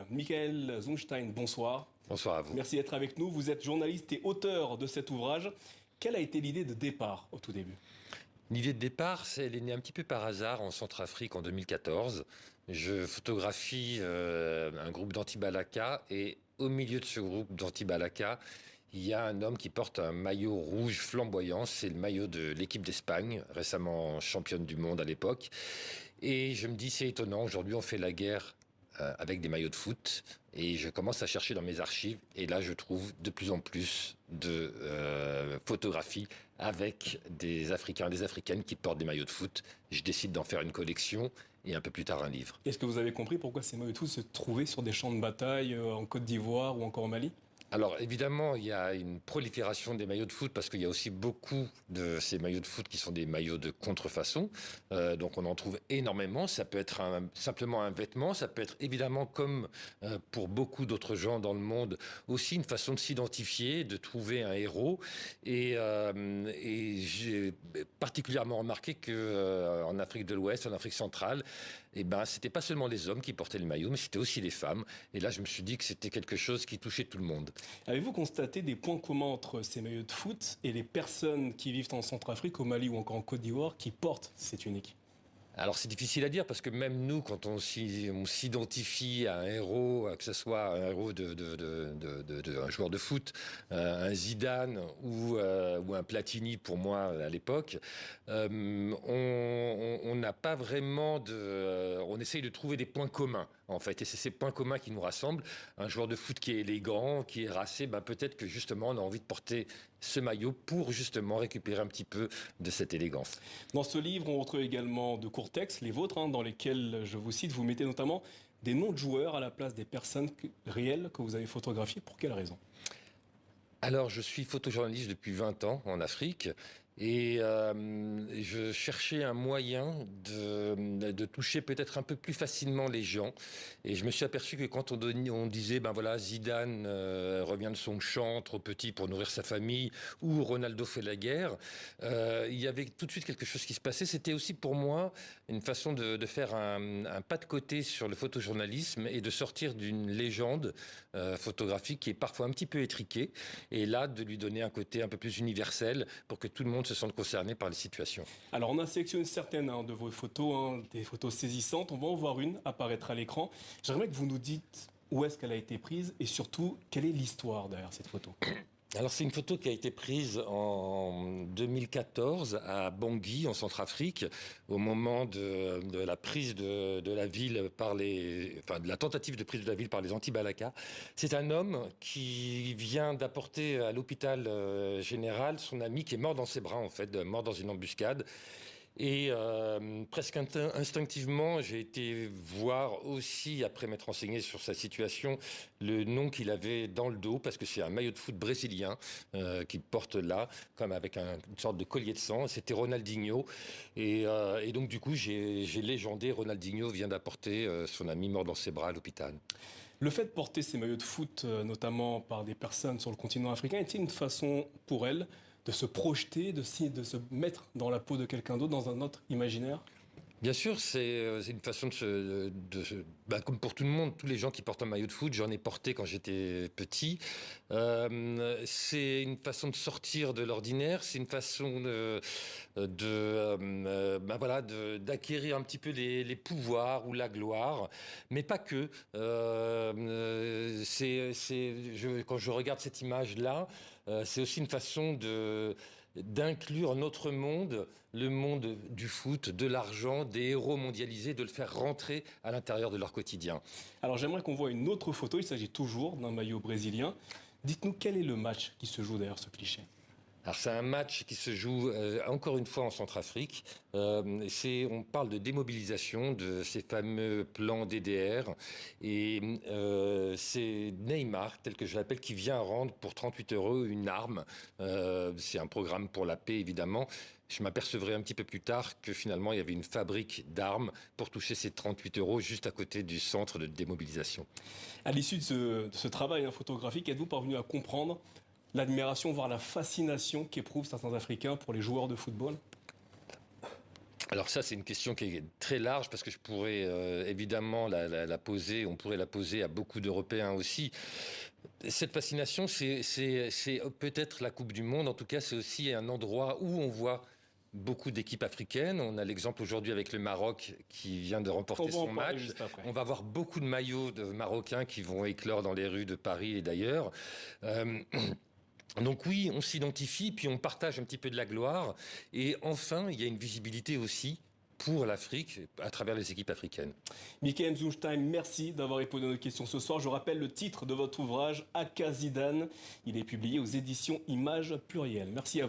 Michael Zumstein, bonsoir. Bonsoir à vous. Merci d'être avec nous. Vous êtes journaliste et auteur de cet ouvrage. Quelle a été l'idée de départ au tout début? L'idée de départ, elle est née un petit peu par hasard en Centrafrique en 2014. Je photographie un groupe d'anti-Balaka et au milieu de ce groupe d'anti-Balaka, il y a un homme qui porte un maillot rouge flamboyant. C'est le maillot de l'équipe d'Espagne, récemment championne du monde à l'époque. Et je me dis, c'est étonnant, aujourd'hui on fait la guerre avec des maillots de foot et je commence à chercher dans mes archives et là je trouve de plus en plus de photographies avec des Africains, des Africaines qui portent des maillots de foot. Je décide d'en faire une collection et un peu plus tard un livre. Est-ce que vous avez compris pourquoi ces maillots de foot se trouvaient sur des champs de bataille en Côte d'Ivoire ou encore au Mali? Alors évidemment, il y a une prolifération des maillots de foot parce qu'il y a aussi beaucoup de ces maillots de foot qui sont des maillots de contrefaçon. Donc on en trouve énormément. Ça peut être simplement un vêtement, ça peut être évidemment comme pour beaucoup d'autres gens dans le monde aussi une façon de s'identifier, de trouver un héros. Et j'ai particulièrement remarqué que en Afrique de l'Ouest, en Afrique centrale, c'était pas seulement les hommes qui portaient le maillot, mais c'était aussi les femmes. Et là, je me suis dit que c'était quelque chose qui touchait tout le monde. Avez-vous constaté des points communs entre ces maillots de foot et les personnes qui vivent en Centrafrique, au Mali ou encore en Côte d'Ivoire qui portent ces tuniques? Alors c'est difficile à dire parce que même nous, quand on s'identifie à un héros, que ce soit un héros un joueur de foot, un Zidane ou un Platini pour moi à l'époque, on n'a pas vraiment on essaye de trouver des points communs en fait, et c'est ces points communs qui nous rassemblent. Un joueur de foot qui est élégant, qui est racé, peut-être que justement on a envie de porter ce maillot pour justement récupérer un petit peu de cette élégance. Dans ce livre, on retrouve également de courts textes, les vôtres, dans lesquels, je vous cite, vous mettez notamment des noms de joueurs à la place des personnes réelles que vous avez photographiées. Pour quelle raison? Alors, je suis photojournaliste depuis 20 ans en Afrique et je cherchais un moyen de toucher peut-être un peu plus facilement les gens. Et je me suis aperçu que quand on disait, Zidane revient de son champ, trop petit pour nourrir sa famille, ou Ronaldo fait la guerre, il y avait tout de suite quelque chose qui se passait. C'était aussi pour moi une façon de faire un pas de côté sur le photojournalisme et de sortir d'une légende photographique qui est parfois un petit peu étriquée. Et là, de lui donner un côté un peu plus universel pour que tout le monde se sente concerné par les situations. Alors, on a sélectionné certaines de vos photos, des photos saisissantes. On va en voir une apparaître à l'écran. J'aimerais que vous nous dites où est-ce qu'elle a été prise et surtout, quelle est l'histoire derrière cette photo? Alors c'est une photo qui a été prise en 2014 à Bangui en Centrafrique au moment de la prise de la ville de la tentative de prise de la ville par les anti-Balaka. C'est un homme qui vient d'apporter à l'hôpital général son ami qui est mort dans ses bras en fait, mort dans une embuscade. Et presque instinctivement, j'ai été voir aussi, après m'être renseigné sur sa situation, le nom qu'il avait dans le dos, parce que c'est un maillot de foot brésilien qu'il porte là, comme avec une sorte de collier de sang. C'était Ronaldinho. Et donc, du coup, j'ai légendé Ronaldinho vient d'apporter son ami mort dans ses bras à l'hôpital. Le fait de porter ces maillots de foot, notamment par des personnes sur le continent africain, est-il une façon pour elles de se projeter, de se mettre dans la peau de quelqu'un d'autre, dans un autre imaginaire? Bien sûr, c'est une façon comme pour tout le monde, tous les gens qui portent un maillot de foot, j'en ai porté quand j'étais petit. C'est une façon de sortir de l'ordinaire, c'est une façon d'acquérir un petit peu les pouvoirs ou la gloire, mais pas que. Quand je regarde cette image-là, c'est aussi une façon d'inclure notre monde, le monde du foot, de l'argent, des héros mondialisés, de le faire rentrer à l'intérieur de leur quotidien. Alors j'aimerais qu'on voit une autre photo, il s'agit toujours d'un maillot brésilien. Dites-nous quel est le match qui se joue derrière ce cliché? Alors c'est un match qui se joue encore une fois en Centrafrique. On parle de démobilisation de ces fameux plans DDR et c'est Neymar, tel que je l'appelle, qui vient rendre pour 38 € une arme. C'est un programme pour la paix évidemment. Je m'apercevrai un petit peu plus tard que finalement il y avait une fabrique d'armes pour toucher ces 38 € juste à côté du centre de démobilisation. À l'issue de ce travail photographique, êtes-vous parvenu à comprendre l'admiration, voire la fascination qu'éprouvent certains Africains pour les joueurs de football? Alors ça, c'est une question qui est très large parce que je pourrais évidemment la poser, on pourrait la poser à beaucoup d'Européens aussi. Cette fascination, c'est peut-être la Coupe du Monde. En tout cas, c'est aussi un endroit où on voit beaucoup d'équipes africaines. On a l'exemple aujourd'hui avec le Maroc qui vient de remporter son match. On va avoir beaucoup de maillots de Marocains qui vont éclore dans les rues de Paris et d'ailleurs. Donc oui, on s'identifie, puis on partage un petit peu de la gloire. Et enfin, il y a une visibilité aussi pour l'Afrique à travers les équipes africaines. Mickaël Zunstein, merci d'avoir répondu à nos questions ce soir. Je rappelle le titre de votre ouvrage, Aka Zidane. Il est publié aux éditions Images Plurielles. Merci à vous.